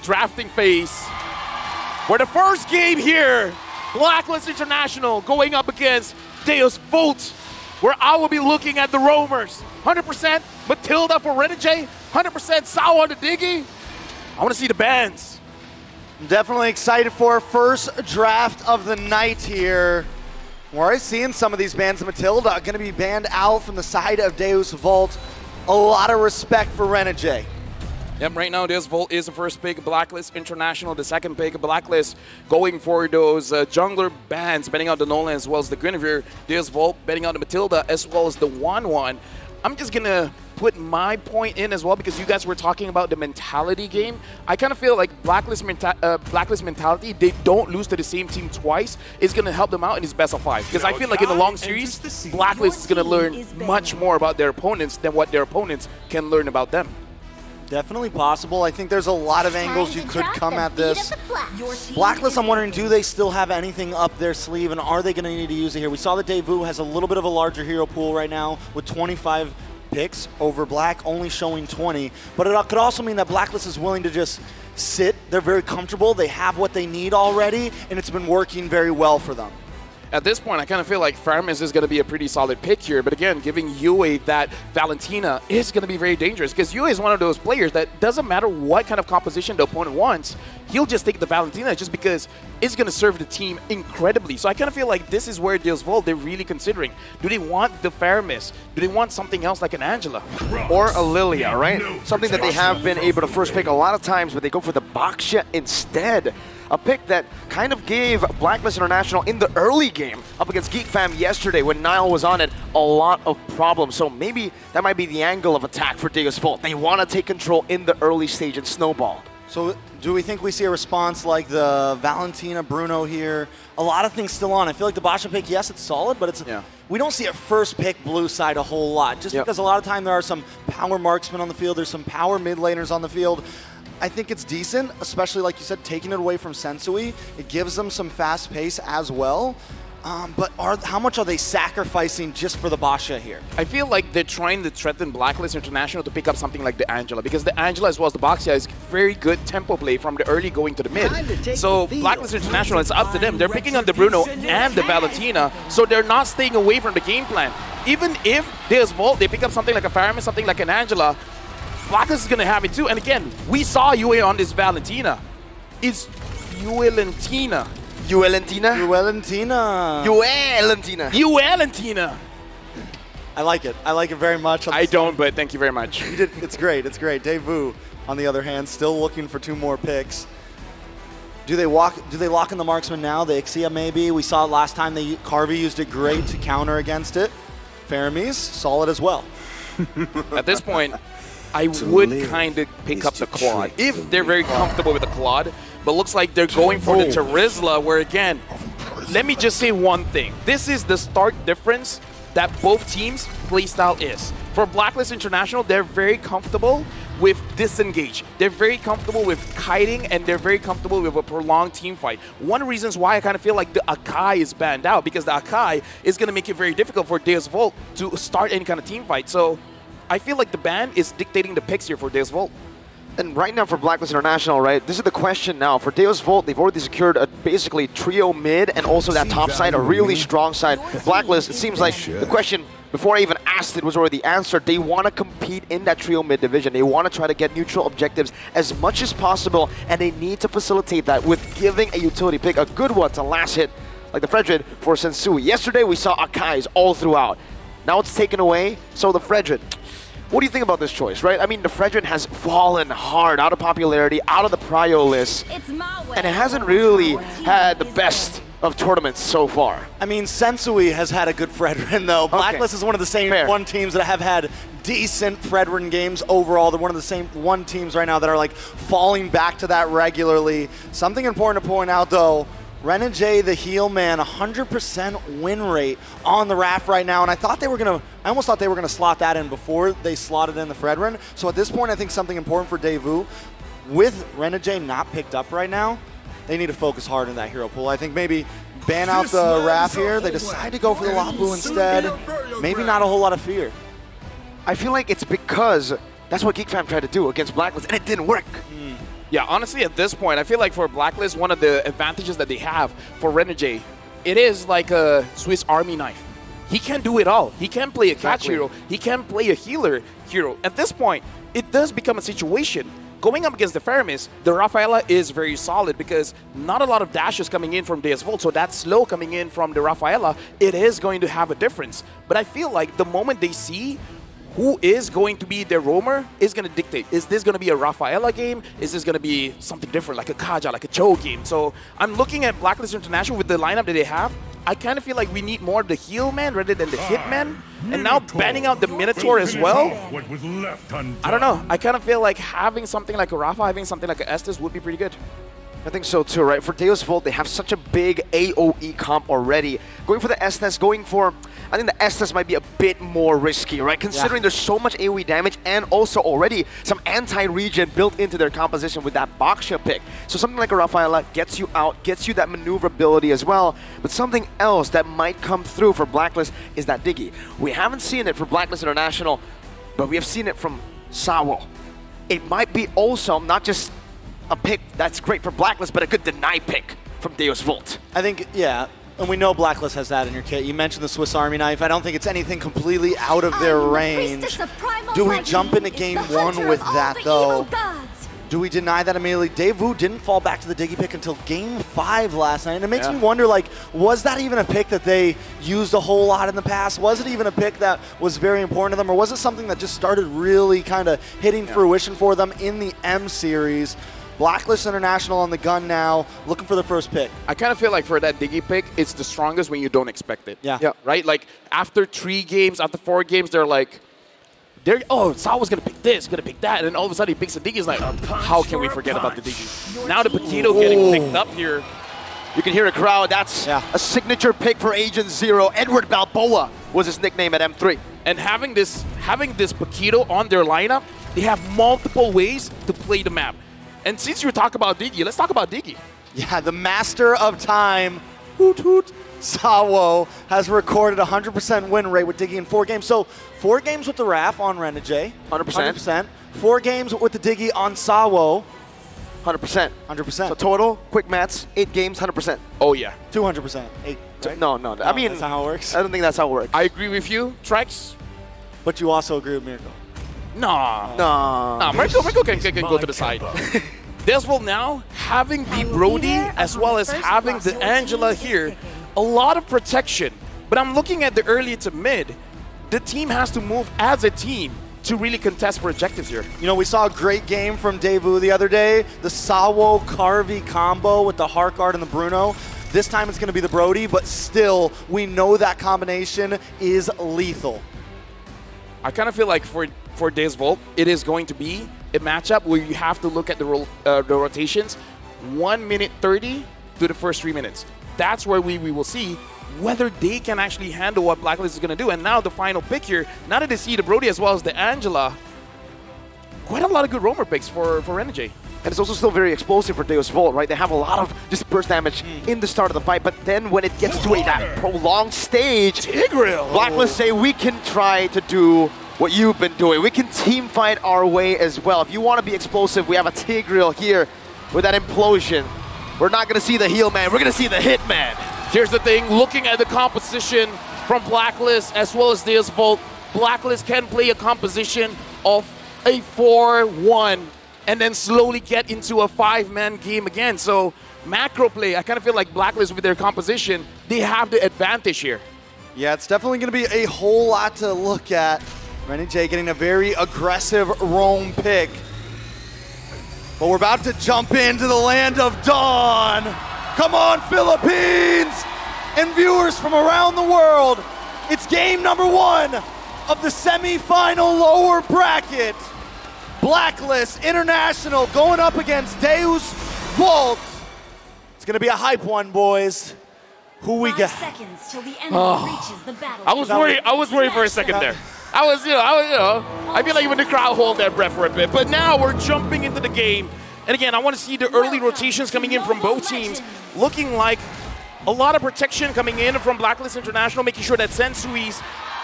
drafting phase. Where the first game here, Blacklist International going up against Deus Volt, where I will be looking at the roamers. 100% Matilda for Renegade, 100% Sao on the Diggy. I want to see the bans. I'm definitely excited for our first draft of the night here. We're already seeing some of these bans. Matilda going to be banned out from the side of Deus Volt. A lot of respect for Renegade. Yep, right now Deus Volt is the first pick, Blacklist International, the second pick, Blacklist going for those jungler bans, betting out the Nolan as well as the Guinevere. Deus Volt betting out the Matilda as well as the 1-1. I'm just going to put my point in as well because you guys were talking about the mentality game. I kind of feel like Blacklist mentality, they don't lose to the same team twice, is going to help them out in this best of 5. Because I feel like in the long series, Blacklist is going to learn much more about their opponents than what their opponents can learn about them. Definitely possible. I think there's a lot of angles you could come at this. Blacklist, I'm wondering, do they still have anything up their sleeve, and are they going to need to use it here? We saw that DEVU has a little bit of a larger hero pool right now with 25 picks over Black, only showing 20. But it could also mean that Blacklist is willing to just sit. They're very comfortable. They have what they need already, and it's been working very well for them. At this point, I kind of feel like Farmis is going to be a pretty solid pick here. But again, giving Yue that Valentina is going to be very dangerous because Yue is one of those players that doesn't matter what kind of composition the opponent wants, he'll just take the Valentina just because it's going to serve the team incredibly. So I kind of feel like this is where Deus Volt, they're really considering. Do they want the Farmis? Do they want something else like an Angela? Or a Lilia, right? Something that they have been able to first pick a lot of times, but they go for the Baxia instead. A pick that kind of gave Blacklist International in the early game up against Geek Fam yesterday when Nile was on it a lot of problems. So maybe that might be the angle of attack for Deus Volt. They want to take control in the early stage and snowball. So do we think we see a response like the Valentina Bruno here? A lot of things still on. I feel like the Basha pick, yes, it's solid, but it's we don't see a first pick blue side a whole lot. Just because a lot of time there are some power marksmen on the field, there's some power mid laners on the field. I think it's decent, especially like you said, taking it away from Sensui. It gives them some fast pace as well. But how much are they sacrificing just for the Basha here? I feel like they're trying to threaten Blacklist International to pick up something like the Angela, because the Angela as well as the Baxia is very good tempo play from the early going to the mid. So Blacklist International, it's up to them. They're picking up the Bruno and the Valentina, so they're not staying away from the game plan. Even if Deus Volt, they pick up something like a Fireman, something like an Angela, Blacklist is going to have it too. And again, we saw Yue on this Valentina. It's Yuelentina. Yuelentina? Yuelentina. Yuelentina. Yuelentina. I like it. I like it very much. I don't, but thank you very much. It's great. It's great. DEVU, on the other hand, still looking for 2 more picks. Do they lock in the marksman now? The Ixia maybe. We saw it last time. Carvey used it great to counter against it. Faramis, solid as well. At this point, I would kind of pick up the Claude if they're very comfortable with the Claude, but looks like they're going for the Terizla, where again, let me just say one thing. This is the stark difference that both teams' playstyle is. For Blacklist International, they're very comfortable with disengage. They're very comfortable with kiting, and they're very comfortable with a prolonged team fight. One of the reasons why I kind of feel like the Akai is banned out, because the Akai is going to make it very difficult for Deus Volt to start any kind of team fight. So I feel like the ban is dictating the picks here for Deus Volt. And right now for Blacklist International, right, this is the question now. For Deus Volt, they've already secured a basically trio mid and also that top side, a really strong side. Blacklist, it seems like the question, before I even asked it, was already answered. They want to compete in that trio mid division. They want to try to get neutral objectives as much as possible, and they need to facilitate that with giving a utility pick, a good one to last hit, like the Fredrid for Sensui. Yesterday we saw Akai's all throughout. Now it's taken away, so the Fredrid. What do you think about this choice, right? I mean, the Fredrin has fallen hard out of popularity, out of the prio list, and it hasn't really had the best of tournaments so far. I mean, Sensui has had a good Fredrin, though. Blacklist is one of the same teams that have had decent Fredrin games overall. They're one of the same teams right now that are like falling back to that regularly. Something important to point out, though, Renegade, the heel man, 100% win rate on the Raft right now, and I almost thought they were gonna slot that in before they slotted in the Fredrin. So at this point, I think something important for DEVU, with Renegade not picked up right now, they need to focus hard in that hero pool. I think maybe ban out the Raft here. They decide to go for the Lapu instead. Maybe not a whole lot of fear. I feel like it's because that's what Geek Fam tried to do against Blacklist, and it didn't work. Yeah, honestly, at this point, I feel like for Blacklist, one of the advantages that they have for Renegade, it is like a Swiss Army knife. He can do it all. He can play a catch hero. He can play a healer hero. At this point, it does become a situation. Going up against the Faramis, the Rafaela is very solid because not a lot of dashes coming in from DEVU, so that slow coming in from the Rafaela, it is going to have a difference. But I feel like the moment they see who is going to be their roamer is going to dictate. Is this going to be a Rafaela game? Is this going to be something different, like a Kaja, like a Joe game? So I'm looking at Blacklist International with the lineup that they have. I kind of feel like we need more of the heal man rather than the hit man. And now banning out the Minotaur as well. I don't know. I kind of feel like having something like a Rafa, having something like a Estes would be pretty good. I think so too, right? For Deus Vult, they have such a big AoE comp already. Going for the Estes, I think the Estes might be a bit more risky, right? Considering there's so much AoE damage and also already some anti-regen built into their composition with that Baksha pick. So something like a Rafaela gets you out, gets you that maneuverability as well. But something else that might come through for Blacklist is that Diggy. We haven't seen it for Blacklist International, but we have seen it from Sawo. It might be also not just a pick that's great for Blacklist, but a good deny pick from Deus Vult. I think, yeah. And we know Blacklist has that in your kit. You mentioned the Swiss Army knife. I don't think it's anything completely out of their range. Do we jump into game one with that, though? Do we deny that immediately? DEVU didn't fall back to the Diggy pick until game 5 last night. And it makes me wonder, like, was that even a pick that they used a whole lot in the past? Was it even a pick that was very important to them? Or was it something that just started really kind of hitting fruition for them in the M series? Blacklist International on the gun now, looking for the first pick. I kind of feel like for that Diggy pick, it's the strongest when you don't expect it. Yeah. Right? Like, after 3 games, after 4 games, they're like, oh, Sawa's going to pick this, going to pick that, and then all of a sudden he picks a Diggy. He's like, how can we forget about the Diggy? Now the Paquito getting picked up here. You can hear a crowd. That's a signature pick for Agent Zero. Edward Balboa was his nickname at M3. And having this Paquito on their lineup, they have multiple ways to play the map. And since you talk about Diggy, let's talk about Diggy. Yeah, the master of time, hoot hoot, Sawo, has recorded 100% win rate with Diggy in 4 games. So 4 games with the Raf on Renegade, 100%. 4 games with the Diggy on Sawo, 100%. 100%. So total, quick maths, 8 games, 100%. Oh yeah, 200%. 8. Right? No. I mean, that's not how it works. I don't think that's how it works. I agree with you, Trex. But you also agree with Miracle. No, Mirko can go to the side. DEVU now, having the Brody as well as having the Angela here, a lot of protection. But I'm looking at the early to mid. The team has to move as a team to really contest for objectives here. You know, we saw a great game from DEVU the other day. The Sawo Carvey combo with the Harkard and the Bruno. This time it's going to be the Brody, but still, we know that combination is lethal. I kind of feel like for DEVU, it is going to be a matchup where you have to look at the rotations 1 minute 30 to the first 3 minutes. That's where we will see whether they can actually handle what Blacklist is going to do. And now the final pick here, now that they see the Brody as well as the Angela, quite a lot of good roamer picks for Renegade. And it's also still very explosive for Deus Vult, right? They have a lot of just burst damage in the start of the fight, but then when it gets to that prolonged stage, Blacklist say we can try to do what you've been doing. We can team fight our way as well. If you want to be explosive, we have a Tigreal here with that implosion. We're not going to see the heal man, we're going to see the hit man. Here's the thing, looking at the composition from Blacklist as well as Deus Vult, Blacklist can play a composition of a 4-1 and then slowly get into a 5-man game again. So macro play, I kind of feel like Blacklist with their composition, they have the advantage here. Yeah, it's definitely going to be a whole lot to look at. Renegade getting a very aggressive roam pick. But we're about to jump into the land of dawn. Come on, Philippines and viewers from around the world. It's game number 1 of the semi-final lower bracket. Blacklist International going up against Deus Vult. It's going to be a hype one, boys. Who we got? 5 seconds till the enemy reaches the battle. I was worried for a second there. I feel like even the crowd hold their breath for a bit. But now we're jumping into the game. And again, I want to see the early rotations coming in from both teams. Looking like a lot of protection coming in from Blacklist International, making sure that Sensui's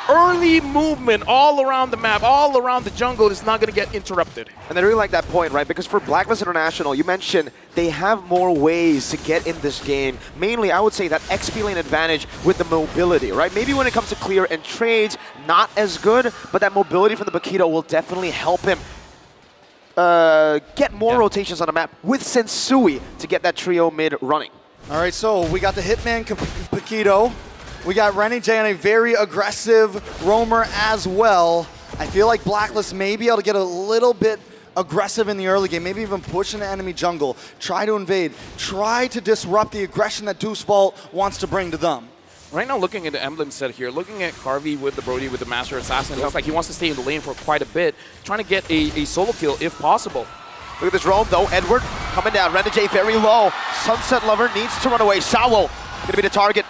early movement all around the map, all around the jungle is not going to get interrupted. And I really like that point, right? Because for Blacklist International, you mentioned they have more ways to get in this game. Mainly, I would say that XP lane advantage with the mobility, right? Maybe when it comes to clear and trades, not as good, but that mobility from the Bakito will definitely help him get more rotations on the map with Sensui to get that trio mid running. All right, so we got the Hitman Paquito. We got Renegade on a very aggressive roamer as well. I feel like Blacklist may be able to get a little bit aggressive in the early game, maybe even push into enemy jungle, try to invade, try to disrupt the aggression that Deuce Vault wants to bring to them. Right now, looking at the emblem set here, looking at Carvey with the Brody with the Master Assassin, it looks like he wants to stay in the lane for quite a bit, trying to get a solo kill if possible. Look at this roam though, Edward coming down, Renegade very low. Sunset Lover needs to run away. Sawo gonna be the target,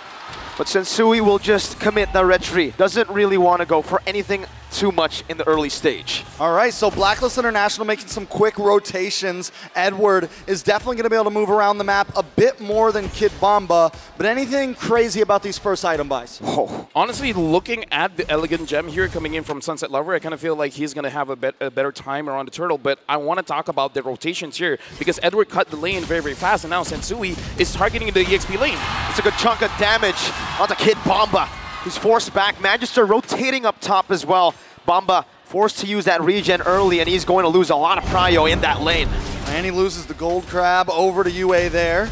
but Sensui will just commit the retreat. Doesn't really want to go for anything too much in the early stage. All right, so Blacklist International making some quick rotations. Edward is definitely going to be able to move around the map a bit more than Kid Bomba, but anything crazy about these first item buys? Oh. Honestly, looking at the Elegant Gem here coming in from Sunset Lover, I kind of feel like he's going to have a better time around the turtle, but I want to talk about the rotations here because Edward cut the lane very, very fast, and now Sensui is targeting the EXP lane. It's a good chunk of damage onto Kid Bomba. He's forced back. Magister rotating up top as well. Bomba forced to use that regen early, and he's going to lose a lot of prio in that lane. And he loses the gold crab over to UA there.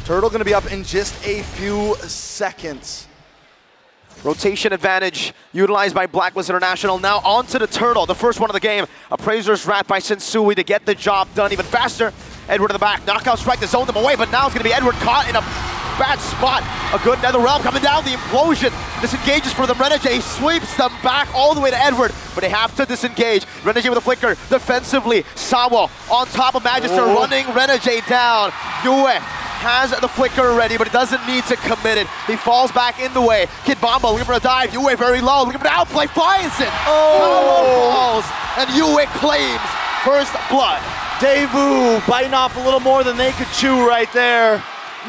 Turtle going to be up in just a few seconds. Rotation advantage utilized by Blacklist International. Now onto the Turtle, the first one of the game. Appraiser's Rat by Sensui to get the job done even faster. Edward in the back, knockout strike to zone them away, but now it's going to be Edward caught in a bad spot. A good Nether Realm coming down, the implosion disengages for them. Renegade sweeps them back all the way to Edward, but they have to disengage. Renegade with a flicker defensively. Sawo on top of Magister running Renegade down. Yue has the flicker ready, but he doesn't need to commit it. He falls back in the way. Kid Bomba looking for a dive. Yue very low, looking for an outplay, finds it. Falls, and Yue claims first blood. DEVU biting off a little more than they could chew right there.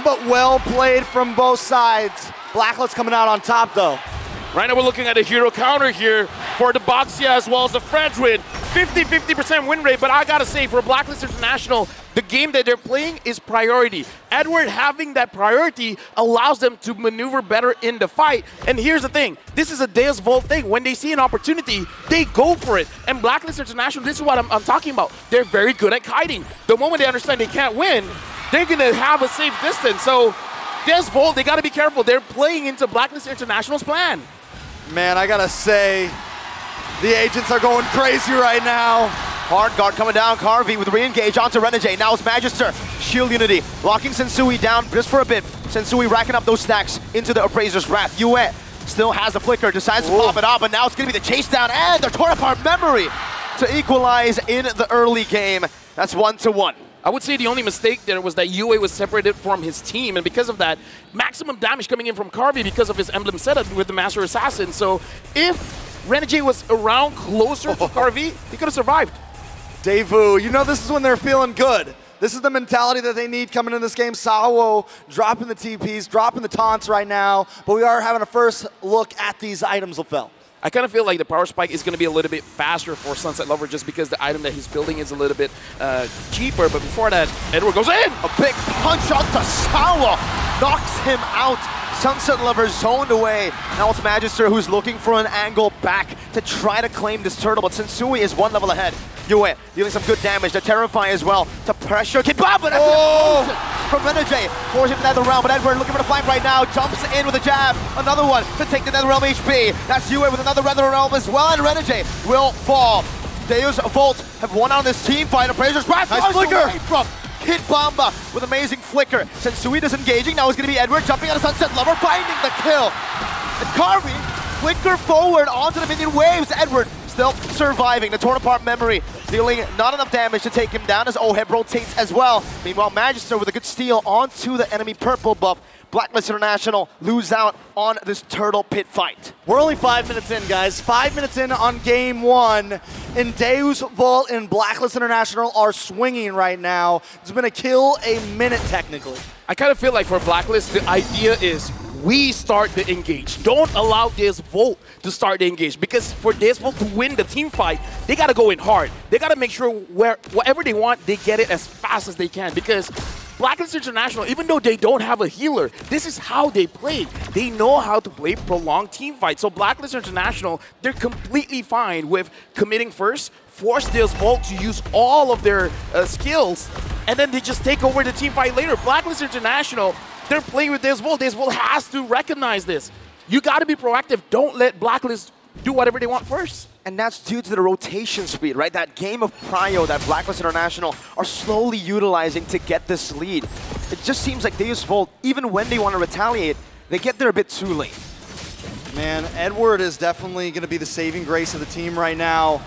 But well played from both sides. Blacklist coming out on top though. Right now we're looking at a hero counter here for the Boxia as well as the Fredwin. 50% win rate, but I gotta say for Blacklist International, the game that they're playing is priority. Edward having that priority allows them to maneuver better in the fight. And here's the thing, this is a Deus Vult thing. When they see an opportunity, they go for it. And Blacklist International, this is what I'm talking about. They're very good at kiting. The moment they understand they can't win, they're gonna have a safe distance. So Deus Vult, they gotta be careful. They're playing into Blacklist International's plan. Man, I gotta say, the agents are going crazy right now. Hard guard coming down, Carvey with re-engage onto Renegade. Now it's Magister, Shield Unity, locking Sensui down just for a bit. Sensui racking up those stacks into the Appraiser's Wrath. Yue still has the flicker, decides to pop it up, but now it's gonna be the chase down and the torn apart memory to equalize in the early game. That's 1-1. I would say the only mistake there was that Yue was separated from his team, and because of that, maximum damage coming in from Carvey because of his emblem setup with the Master Assassin. So if Renegade was around closer to Carvey, he could have survived. DEVU, you know this is when they're feeling good. This is the mentality that they need coming in this game. Sawo dropping the TPs, dropping the taunts right now, but we are having a first look at these items, LaFell. I kind of feel like the power spike is going to be a little bit faster for Sunset Lover just because the item that he's building is a little bit cheaper. But before that, Edward goes in! A big punch out to Sawo, knocks him out. Sunset Lover zoned away. Now it's Magister who's looking for an angle back to try to claim this turtle, but Sensui is one level ahead. Yue dealing some good damage to Terrify as well, to pressure Kid Bomba. That's an explosion from Renegade. Forcing the Nether Realm, but Edward looking for the flank right now. Jumps in with a jab. Another one to take the Nether Realm HP. That's Yue with another Nether Realm as well, and Renegade will fall. Deus Vult have won on this team fight. Appraiser's Wrath. Nice flicker from Kid Bomba with amazing flicker. Sensui disengaging. Now it's going to be Edward jumping out of Sunset Lover, finding the kill. And Carvey, flicker forward onto the minion waves. Edward still surviving. The torn apart memory, dealing not enough damage to take him down as Oheb rotates as well. Meanwhile, Magister with a good steal onto the enemy purple buff. Blacklist International lose out on this turtle pit fight. We're only 5 minutes in, guys. 5 minutes in on game one. And Deus Vult and Blacklist International are swinging right now. It's been a kill a minute, technically. I kind of feel like for Blacklist, the idea is we start the engage. Don't allow DEVU to start the engage, because for DEVU to win the team fight, they got to go in hard. They got to make sure whatever they want, they get it as fast as they can, because Blacklist International, even though they don't have a healer, this is how they play. They know how to play prolonged team fights. So Blacklist International, they're completely fine with committing first, force DEVU to use all of their skills, and then they just take over the team fight later. Blacklist International, they're playing with DEVU. DEVU has to recognize this. You got to be proactive. Don't let Blacklist do whatever they want first. And that's due to the rotation speed, right? That game of prio that Blacklist International are slowly utilizing to get this lead. It just seems like DEVU, even when they want to retaliate, they get there a bit too late. Man, Edward is definitely going to be the saving grace of the team right now.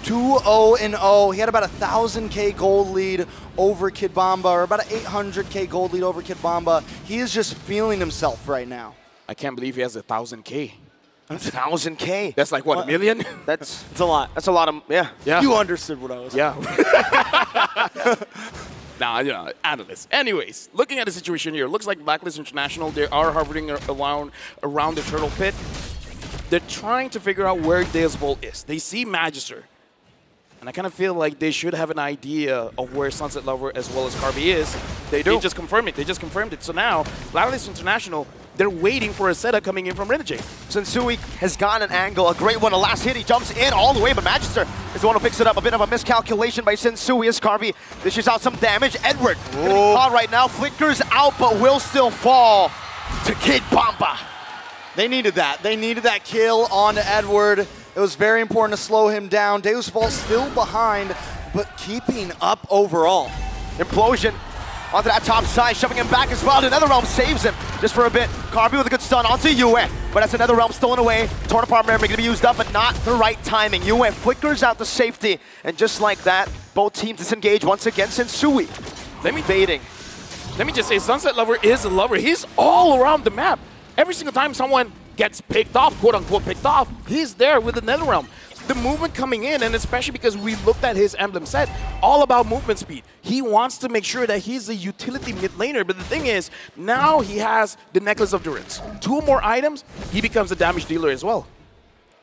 2-0-0. He had about a 1,000K gold lead over Kid Bomba, or about an 800K gold lead over Kid Bomba. He is just feeling himself right now. I can't believe he has a 1,000K. 1,000K? That's like, what, a million? That's it's a lot. That's a lot of, yeah. You understood what I was saying. Yeah. Nah, you know, analysts. Anyways, looking at the situation here, looks like Blacklist International, they are hovering around the turtle pit. They're trying to figure out where DEVU is. They see Magister. And I kind of feel like they should have an idea of where Sunset Lover as well as Carby is. They just confirmed it. They just confirmed it. So now, Blacklist International, they're waiting for a setup coming in from Renegade. Sensui has got an angle, a great one. The last hit, he jumps in all the way, but Magister is the one who picks it up. A bit of a miscalculation by Sensui as Carby dishes out some damage. Edward gonna be caught right now, flickers out, but will still fall to Kid Bomba. They needed that. They needed that kill on Edward. It was very important to slow him down. DEVU still behind, but keeping up overall. Implosion onto that top side, shoving him back as well. Another realm saves him just for a bit. Carby with a good stun onto Yue, but that's another realm stolen away. Torn apart memory gonna be used up, but not the right timing. Yue flickers out the safety, and just like that, both teams disengage once again. Sensui baiting. Let me just say, Sunset Lover is a lover. He's all around the map. Every single time someone gets picked off, quote-unquote picked off, he's there with the NetherRealm. The movement coming in, and especially because we looked at his emblem set, all about movement speed. He wants to make sure that he's a utility mid laner, but the thing is, now he has the Necklace of Durance. 2 more items, he becomes a damage dealer as well.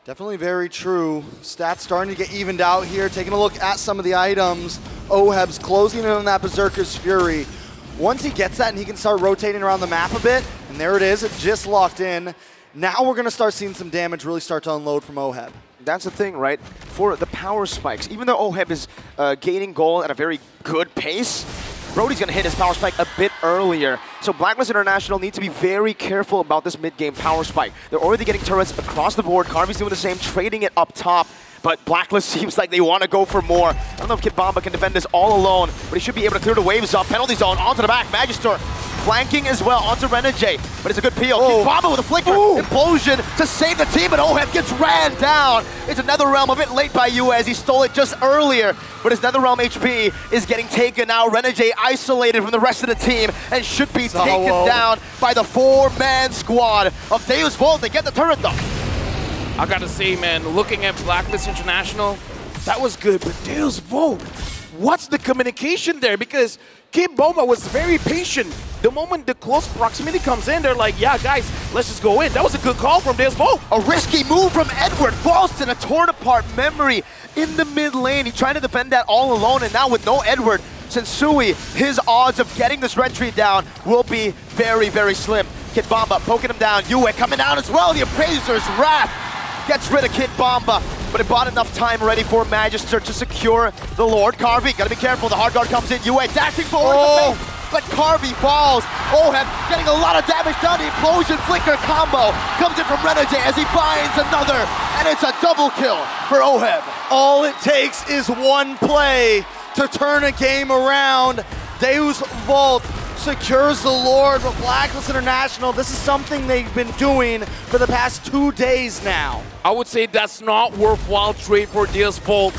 Definitely very true. Stats starting to get evened out here. Taking a look at some of the items. Oheb's closing in on that Berserker's Fury. Once he gets that and he can start rotating around the map a bit, and there it is, it just locked in. Now we're going to start seeing some damage really start to unload from Oheb. That's the thing, right? For the power spikes, even though Oheb is gaining gold at a very good pace, Brody's going to hit his power spike a bit earlier. So Blacklist International need to be very careful about this mid-game power spike. They're already getting turrets across the board. Carby's doing the same, trading it up top. But Blacklist seems like they want to go for more. I don't know if Kid Bomba can defend this all alone, but he should be able to clear the waves up. Penalty zone onto the back. Magister flanking as well onto Renegade, but it's a good peel. Kid Bomba with a flicker. Implosion to save the team, but Oheb gets ran down. It's another realm a bit late by Yue as he stole it just earlier, but his NetherRealm HP is getting taken now. Renegade isolated from the rest of the team and should be taken down by the 4-man squad of DEVU. They get the turret though. I gotta say, man, looking at Blacklist International, that was good, but DEVU, what's the communication there? Because Kid Bomba was very patient. The moment the close proximity comes in, they're like, yeah, guys, let's just go in. That was a good call from DEVU. A risky move from Edward. Falls to a torn apart memory in the mid lane. He tried to defend that all alone, and now with no Edward, Sensui, his odds of getting this retry down will be very, very slim. Kid Bomba poking him down. Yue coming down as well. The Appraiser's Wrath gets rid of Kid Bomba, but it bought enough time already for Magister to secure the Lord. Carby, gotta be careful. The hard guard comes in. Yue dashing forward, but Carby falls. Oheb getting a lot of damage down. The Implosion Flicker combo comes in from Renegade as he finds another, and it's a double kill for Oheb. All it takes is one play to turn a game around. DEVU secures the Lord, but Blacklist International, this is something they've been doing for the past 2 days now. I would say that's not worthwhile trade for DEVU.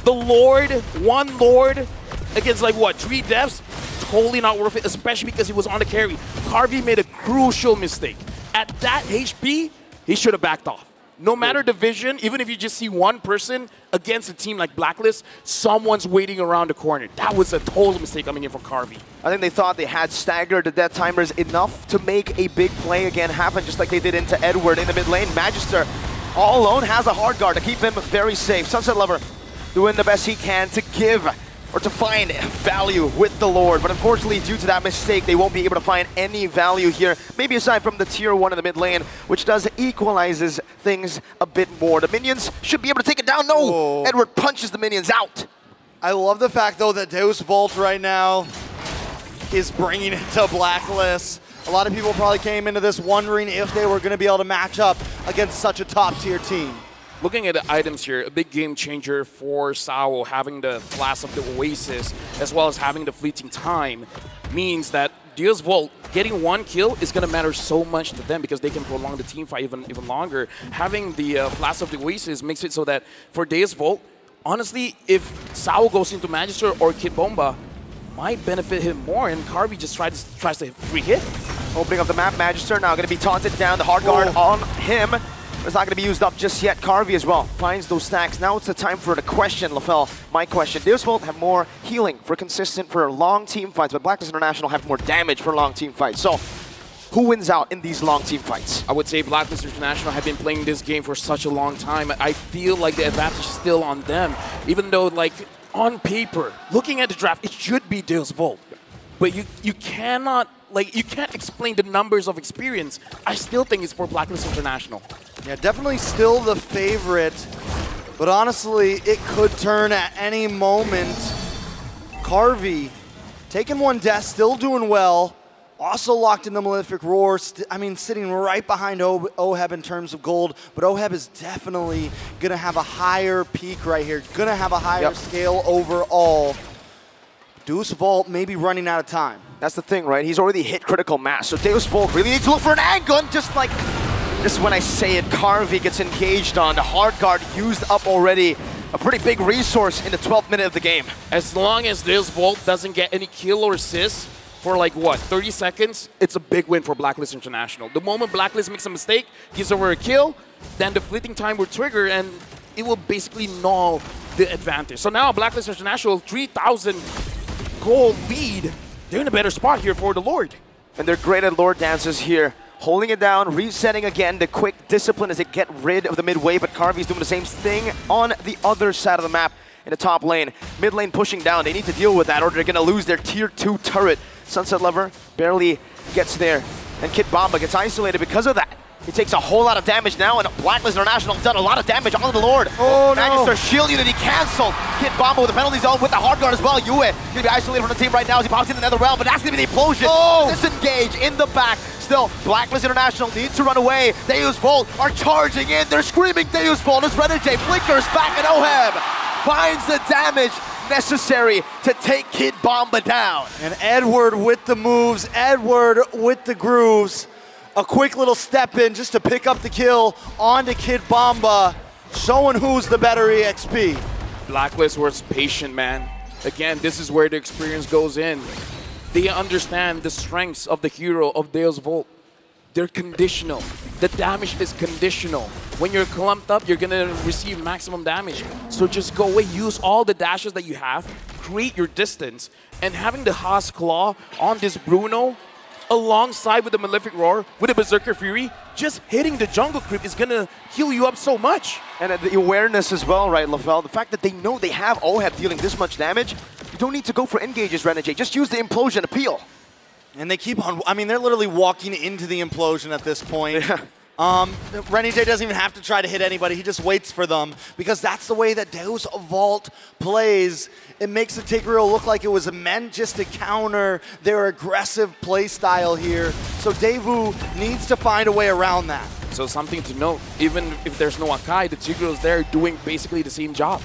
The Lord, one Lord against like what, 3 devs? Totally not worth it, especially because he was on the carry. Carby made a crucial mistake. At that HP, he should have backed off. No matter division, even if you just see one person against a team like Blacklist, someone's waiting around the corner. That was a total mistake coming in from Carvey. I think they thought they had staggered the death timers enough to make a big play again happen, just like they did into Edward in the mid lane. Magister, all alone, has a hard guard to keep him very safe. Sunset Lover doing the best he can to give or to find value with the Lord. But unfortunately, due to that mistake, they won't be able to find any value here. Maybe aside from the tier 1 in the mid lane, which does equalizes things a bit more. The minions should be able to take it down. No! Whoa. Edward punches the minions out. I love the fact, though, that Deus Vult right now is bringing it to Blacklist. A lot of people probably came into this wondering if they were going to be able to match up against such a top-tier team. Looking at the items here, a big game changer for Sao, having the Flash of the Oasis, as well as having the fleeting time, means that Deus Vult getting one kill is going to matter so much to them because they can prolong the team fight even longer. Having the Flash of the Oasis makes it so that for Deus Vult, honestly, if Sao goes into Magister or Kid Bomba, might benefit him more, and Carvey just tries to free hit. Opening up the map, Magister now going to be taunted down. The hard guard on him. It's not going to be used up just yet. Carvey as well finds those stacks. Now it's the time for the question, LaFell. My question. Deus Vult have more healing for long team fights, but Blacklist International have more damage for long team fights. So, who wins out in these long team fights? I would say Blacklist International have been playing this game for such a long time. I feel like the advantage is still on them, even though, like, on paper, looking at the draft, it should be Deus Vult. But you cannot, like, you can't explain the numbers of experience. I still think it's for Blacklist International. Yeah, definitely still the favorite, but honestly, it could turn at any moment. Carvey taking one death, still doing well. Also locked in the Malefic Roar. I mean, sitting right behind Oheb in terms of gold, but Oheb is definitely going to have a higher peak right here. Going to have a higher scale overall. Deus Vult may be running out of time. That's the thing, right? He's already hit critical mass, so Deus Vult really needs to look for an angle, and just like... Just when I say it, Carvey gets engaged on. The hard guard used up already. A pretty big resource in the 12th minute of the game. As long as Deus Vult doesn't get any kill or assist for like, what, 30 seconds, it's a big win for Blacklist International. The moment Blacklist makes a mistake, gives over a kill, then the fleeting time will trigger and it will basically null the advantage. So now Blacklist International, 3,000 gold lead. They're in a better spot here for the Lord. And they're great at Lord dances here. Holding it down, resetting again, the quick discipline as they get rid of the mid wave, but Carvey's doing the same thing on the other side of the map in the top lane. Mid lane pushing down, they need to deal with that or they're gonna lose their tier 2 turret. Sunset Lover barely gets there, and Kid Bomba gets isolated because of that. He takes a whole lot of damage now, and Blacklist International done a lot of damage on the Lord. Oh, Magister shield unit, he canceled. Kid Bomba with the penalty zone with the hard guard as well. Yue gonna be isolated from the team right now as he pops in another realm, but that's gonna be the implosion. Disengage in the back. Still, Blacklist International needs to run away. Deus Vult are charging in. They're screaming Deus Vult as Renegade flickers back, and Oheb finds the damage necessary to take Kid Bomba down. And Edward with the moves, Edward with the grooves. A quick little step in just to pick up the kill onto Kid Bomba, showing who's the better EXP. Blacklist was patient, man. Again, this is where the experience goes in. They understand the strengths of the hero of Deus Vult. They're conditional. The damage is conditional. When you're clumped up, you're gonna receive maximum damage. So just go away, use all the dashes that you have, create your distance, and having the Haas Claw on this Bruno, alongside with the Malefic Roar, with the Berserker Fury, just hitting the jungle creep is gonna heal you up so much. And the awareness as well, right, LaFell? The fact that they know they have Oheb dealing this much damage, you don't need to go for engages, Renegade. Just use the implosion appeal. And they keep on, I mean, they're literally walking into the implosion at this point. Renegade doesn't even have to try to hit anybody, he just waits for them, because that's the way that Deus Vult plays. It makes the Tigreal look like it was meant just to counter their aggressive play style here. So DEVU needs to find a way around that. So something to note, even if there's no Akai, the Tigreal's there doing basically the same job.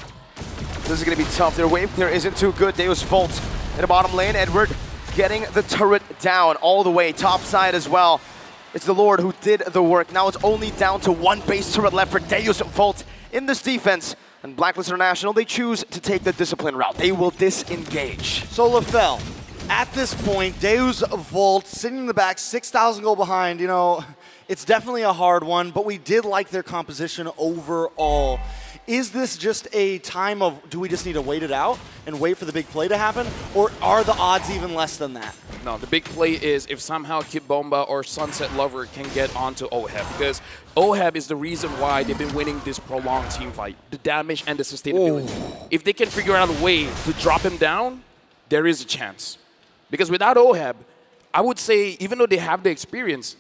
This is going to be tough. Their wave clear isn't too good. Deus Vult in the bottom lane. Edward getting the turret down all the way, top side as well. It's the Lord who did the work. Now it's only down to one base turret left for Deus Vult in this defense. And Blacklist International, they choose to take the discipline route. They will disengage. So LaFell, At this point, Deus Volt sitting in the back, 6,000 gold behind. You know, it's definitely a hard one, but we did like their composition overall. Is this just a time of, do we just need to wait it out and wait for the big play to happen? Or are the odds even less than that? No, the big play is if somehow Kid Bomba or Sunset Lover can get onto OHEB, because OHEB is the reason why they've been winning this prolonged team fight, the damage and the sustainability. Ooh. If they can figure out a way to drop him down, there is a chance. Because without OHEB, I would say, even though they have the experience,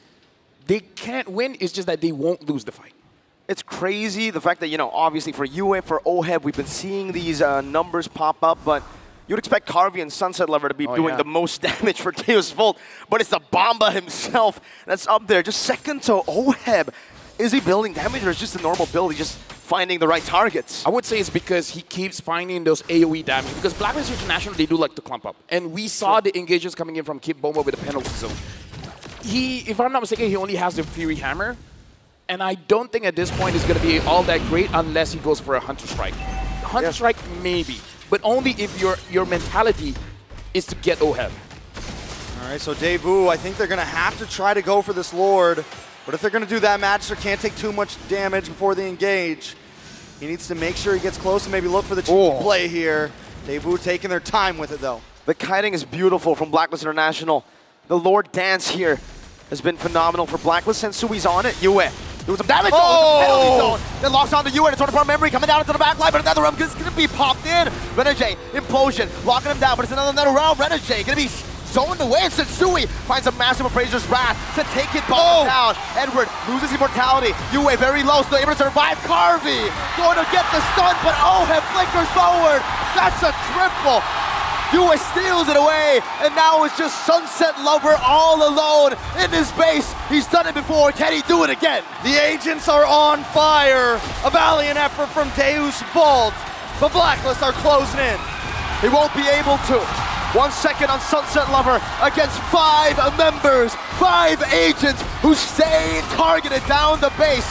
they can't win. It's just that they won't lose the fight. It's crazy, the fact that, you know, obviously for UA, for OHEB, we've been seeing these numbers pop up, but you'd expect Carvey and Sunset Lover to be doing the most damage for Deus Volt, but it's the Bomba himself that's up there, just second to OHEB. Is he building damage, or is it just a normal build? He's just finding the right targets? I would say it's because he keeps finding those AoE damage, because Blacklist International, they do like to clump up. And we saw the engagements coming in from Kid Bomba with the penalty zone. If I'm not mistaken, he only has the Fury Hammer. And I don't think at this point it's going to be all that great unless he goes for a Hunter Strike. Hunter Strike, maybe, but only if your mentality is to get OHEB. All right, so DEVU, I think they're going to have to try to go for this Lord. But if they're going to do that, Magister can't take too much damage before they engage. He needs to make sure he gets close and maybe look for the cheap play here. DEVU taking their time with it, though. The kiting is beautiful from Blacklist International. The Lord dance here has been phenomenal for Blacklist. Sensui's on it. UA doing some damage. Penalty zone. Then locks on the UA. It's on the memory coming down into the back line, but another round is going to be popped in. Renegade, Implosion, locking him down, but it's another round. Renegade going to be zoned away, and Sensui finds a massive Appraiser's Wrath to take it down. Edward loses immortality. UA very low, still able to survive. Carvey going to get the stun, but OHEB flickers forward. That's a triple. UA steals it away, and now it's just Sunset Lover all alone in his base. He's done it before. Can he do it again? The agents are on fire. A valiant effort from Deus Volt, but Blacklist are closing in. He won't be able to. 1 second on Sunset Lover against 5 members, 5 agents who stay targeted down the base.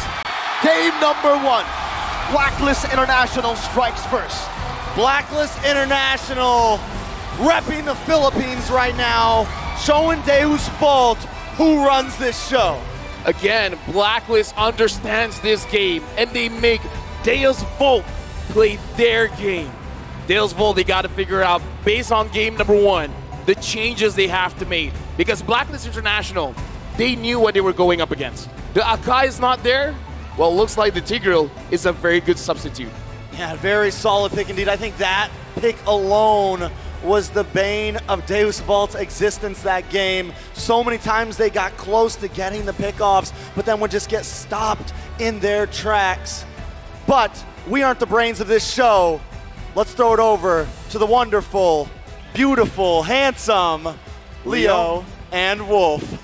Game number 1. Blacklist International strikes first. Blacklist International repping the Philippines right now, showing Deus Volt who runs this show. Again, Blacklist understands this game, and they make Deus Volt play their game. Deus Volt, they got to figure out, based on game number 1, the changes they have to make. Because Blacklist International, they knew what they were going up against. The Akai is not there. Well, looks like the Tigreal is a very good substitute. Yeah, very solid pick indeed. I think that pick alone was the bane of Deus Volt's existence that game. So many times they got close to getting the pickoffs, but then would just get stopped in their tracks. But we aren't the brains of this show. Let's throw it over to the wonderful, beautiful, handsome Leo and Wolf.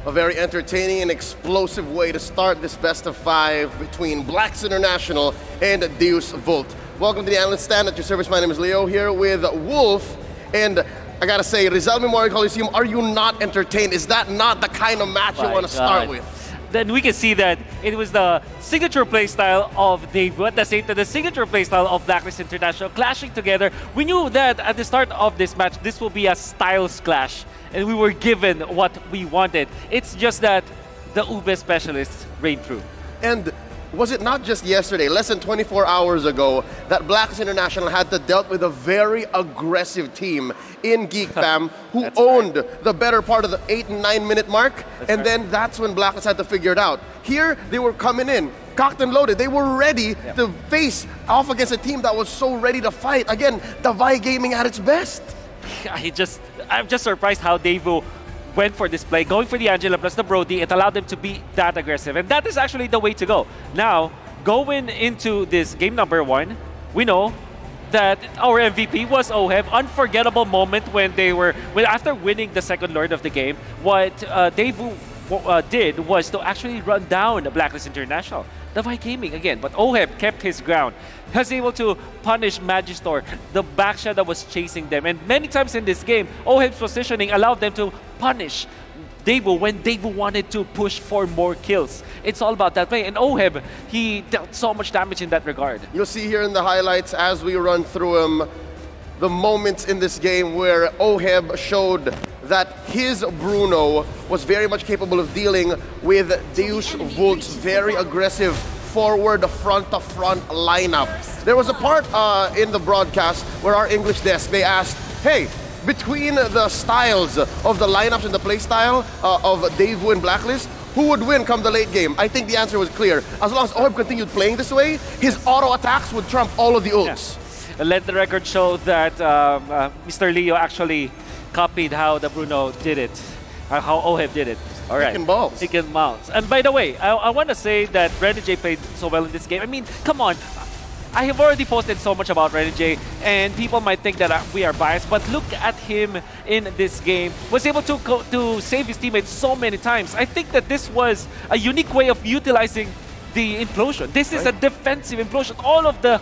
A very entertaining and explosive way to start this best of 5 between Blacks International and Deus Volt. Welcome to the Analyst Stand. At your service, my name is Leo, here with Wolf. And I gotta say, Rizal Memorial Coliseum, are you not entertained? Is that not the kind of match you want to start with? Then we can see that it was the signature playstyle of DEVU at the same time the signature playstyle of Blacklist International clashing together. We knew that at the start of this match, this will be a styles clash, and we were given what we wanted. It's just that the Ube specialists reigned through. And was it not just yesterday, less than 24 hours ago, that Blacklist International had to deal with a very aggressive team in Geek Fam who owned the better part of the 8 and 9 minute mark, and then that's when Blacklist had to figure it out. Here, they were coming in, cocked and loaded. They were ready to face off against a team that was so ready to fight. Again, Davai Gaming at its best. I'm just surprised how DEVU went for this play, going for the Angela plus the Brody. It allowed them to be that aggressive, and that is actually the way to go. Now, going into this game number 1, we know that our MVP was OHEB. Unforgettable moment when they were, after winning the second Lord of the game, what DEVU did was to actually run down the Blacklist International. Davai Gaming again, but OHEB kept his ground. He was able to punish Magister, the backshot that was chasing them. And many times in this game, OHEB's positioning allowed them to punish DEVU when DEVU wanted to push for more kills. It's all about that way. And OHEB, he dealt so much damage in that regard. You'll see here in the highlights as we run through them, the moments in this game where OHEB showed that his Bruno was very much capable of dealing with Deus Volt's very aggressive forward front-to-front lineup. There was a part in the broadcast where our English desk, they asked, hey, between the styles of the lineups and the play style of DEVU and Blacklist, who would win come the late game? I think the answer was clear. As long as OHEB continued playing this way, his auto attacks would trump all of the ults. Yeah. Let the record show that Mr. Leo actually copied how the Bruno did it, how OHEB did it. All right. He can bounce. He can bounce. And by the way, I want to say that Renegade played so well in this game. I mean, come on. I have already posted so much about Renegade, and people might think that we are biased, but look at him in this game. Was able to save his teammates so many times. I think that this was a unique way of utilizing the implosion. This is a defensive implosion. All of the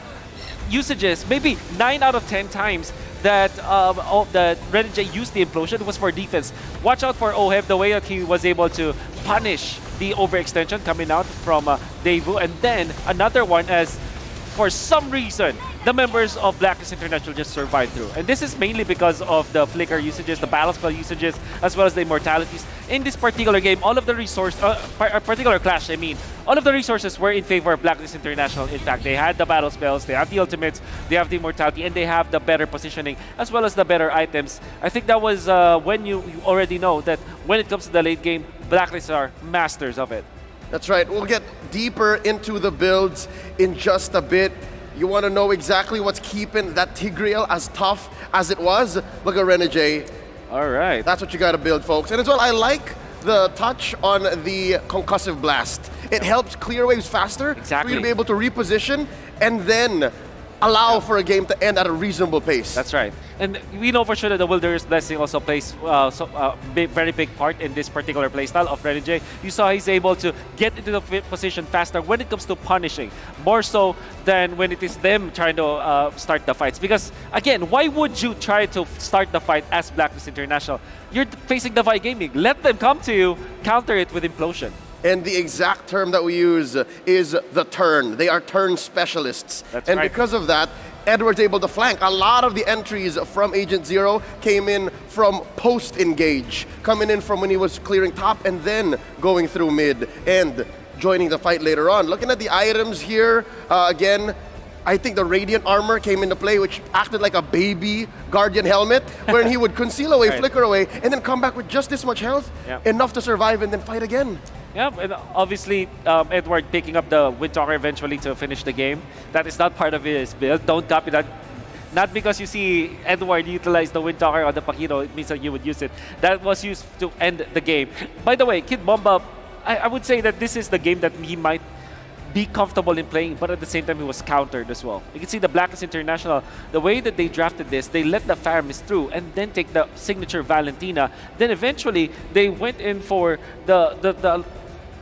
usages, maybe 9 out of 10 times that Renegade used the implosion was for defense. Watch out for OHEB, the way that he was able to punish the overextension coming out from DEVU, and then another one as for some reason, the members of Blacklist International just survived through. And this is mainly because of the flicker usages, the battle spell usages, as well as the immortalities. In this particular game, all of the particular clash, I mean, all of the resources were in favor of Blacklist International. In fact, they had the battle spells, they have the ultimates, they have the immortality, and they have the better positioning, as well as the better items. I think that was when you already know that when it comes to the late game, Blacklist are masters of it. That's right. We'll get deeper into the builds in just a bit. You want to know exactly what's keeping that Tigreal as tough as it was? Look at Renegade. All right. That's what you got to build, folks. And as well, I like the touch on the concussive blast. It helps clear waves faster. Exactly. For you to be able to reposition and then allow for a game to end at a reasonable pace. That's right. And we know for sure that the Wilderness Blessing also plays very big part in this particular playstyle of Renegade. You saw he's able to get into the position faster when it comes to punishing, more so than when it is them trying to start the fights. Because, again, why would you try to start the fight as Blacklist International? You're facing the Vi Gaming. Let them come to you, counter it with Implosion. And the exact term that we use is the turn. They are turn specialists. That's and right. because of that, Edward's able to flank. A lot of the entries from Agent Zero came in from post-engage, coming in from when he was clearing top and then going through mid and joining the fight later on. Looking at the items here, again, I think the Radiant Armor came into play, which acted like a baby Guardian helmet, wherein he would conceal away, flicker away, and then come back with just this much health, enough to survive and then fight again. Yeah, and obviously Edward picking up the Windtalker eventually to finish the game. That is not part of his build. Don't copy that. Not because you see Edward utilize the Windtalker on the Pakito, it means that you would use it. That was used to end the game. By the way, Kid Bomba, I would say that this is the game that he might be comfortable in playing, but at the same time he was countered as well. You can see the Blacklist International, the way that they drafted this, they let the Faramis through and then take the signature Valentina. Then eventually they went in for the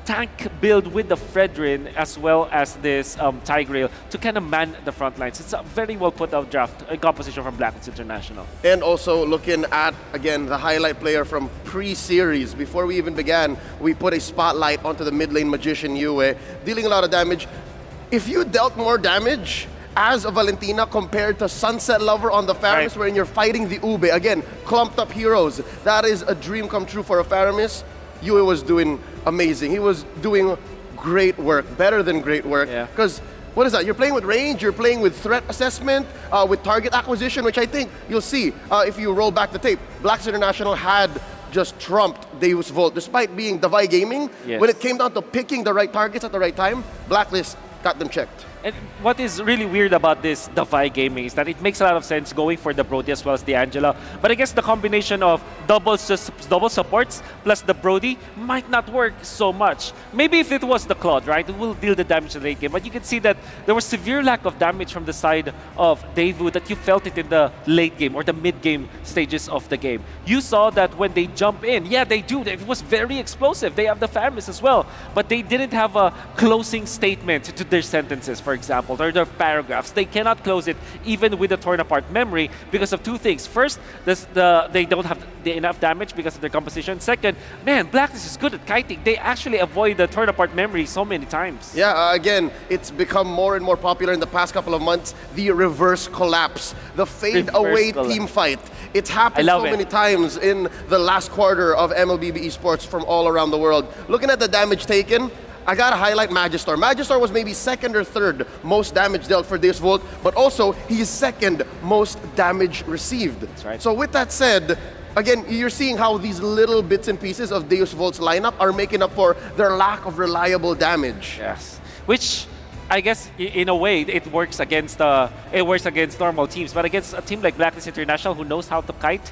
tank build with the Fredrin as well as this Tigreal to kind of man the front lines. It's a very well put out draft composition from Blacklist International. And also looking at, again, the highlight player from pre-series. Before we even began, we put a spotlight onto the mid lane Magician Yue, dealing a lot of damage. If you dealt more damage as a Valentina compared to Sunset Lover on the Faramis, wherein you're fighting the Ube, again, clumped up heroes, that is a dream come true for a Faramis. Yue was doing amazing. He was doing great work, better than great work. Because what is that? You're playing with range, you're playing with threat assessment, with target acquisition, which I think you'll see if you roll back the tape. Blacklist International had just trumped Deus Volt, despite being the Vi Gaming. When it came down to picking the right targets at the right time, Blacklist got them checked. And what is really weird about this, the Vi Gaming, is that it makes a lot of sense going for the Brody as well as the Angela. But I guess the combination of double supports plus the Brody might not work so much. Maybe if it was the Claude, right, it will deal the damage in the late game. But you can see that there was severe lack of damage from the side of DEVU, that you felt it in the late game or the mid-game stages of the game. You saw that when they jump in, yeah, they do. It was very explosive. They have the Faramis as well. But they didn't have a closing statement to their sentences, for for example, or their paragraphs, they cannot close it even with the torn apart memory because of two things. First, they don't have enough damage because of their composition. Second, man, Blacklist is good at kiting. They actually avoid the torn apart memory so many times. Yeah, again, it's become more and more popular in the past couple of months, the reverse collapse, the fade away team fight. It's happened so many times in the last quarter of MLBB esports from all around the world. Looking at the damage taken, I gotta highlight Magister. Magister was maybe second or third most damage dealt for Deus Volt, but also he's second most damage received. That's right. So with that said, again, you're seeing how these little bits and pieces of Deus Volt's lineup are making up for their lack of reliable damage. Yes, which I guess in a way it works against normal teams, but against a team like Blacklist International who knows how to kite,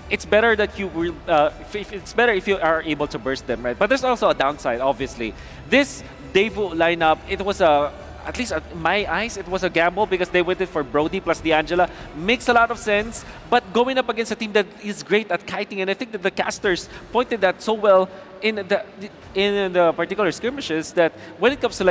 it's better that it's better if you are able to burst them, right? But there's also a downside, obviously. This DEVU lineup, it was at least in my eyes, it was a gamble because they went in for Brody plus D'Angela. Makes a lot of sense, but going up against a team that is great at kiting, and I think that the casters pointed that so well in the particular skirmishes that when it comes to